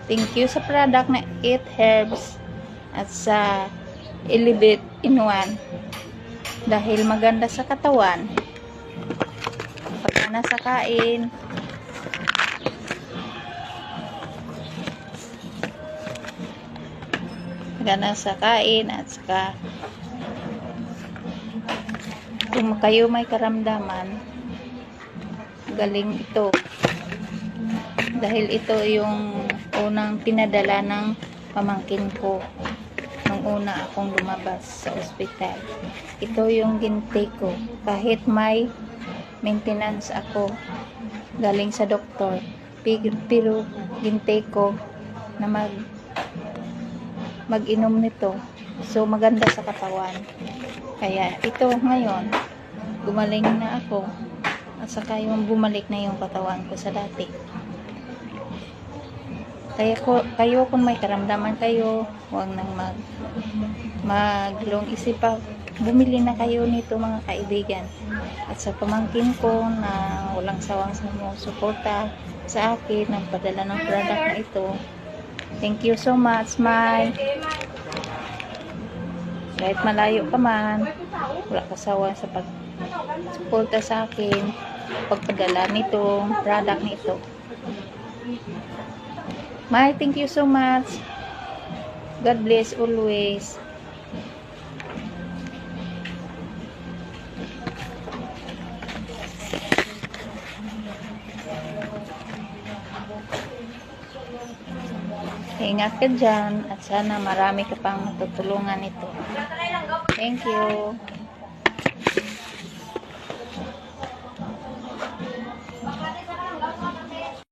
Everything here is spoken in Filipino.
Thank you sa product na Eat Herbs at sa Elevate in One. Dahil maganda sa katawan. Pagka nasa kain, at saka kung kayo may karamdaman, galing ito. Dahil ito yung unang pinadala ng pamangkin ko nung una akong lumabas sa ospital. Ito yung gintake ko. Kahit may maintenance ako galing sa doktor, pero gintake ko na mag-inom nito. So maganda sa katawan. Kaya ito ngayon, gumaling na ako. At saka yung bumalik na yung katawan ko sa dati. Kaya kayo kung may karamdaman kayo, huwag nang maglong isip pa. Bumili na kayo nito mga kaibigan. At sa pamangkin ko na walang sawang sumusuporta sa akin ng padala ng product na ito. Thank you so much, Mai. Kahit malayo ka man, wala ka sawa sa pag-suporta sa akin, pagpadala nitong product nito. Mai, thank you so much. God bless always. Ingat ka dyan at sana marami ka pang matutulungan ito. Thank you.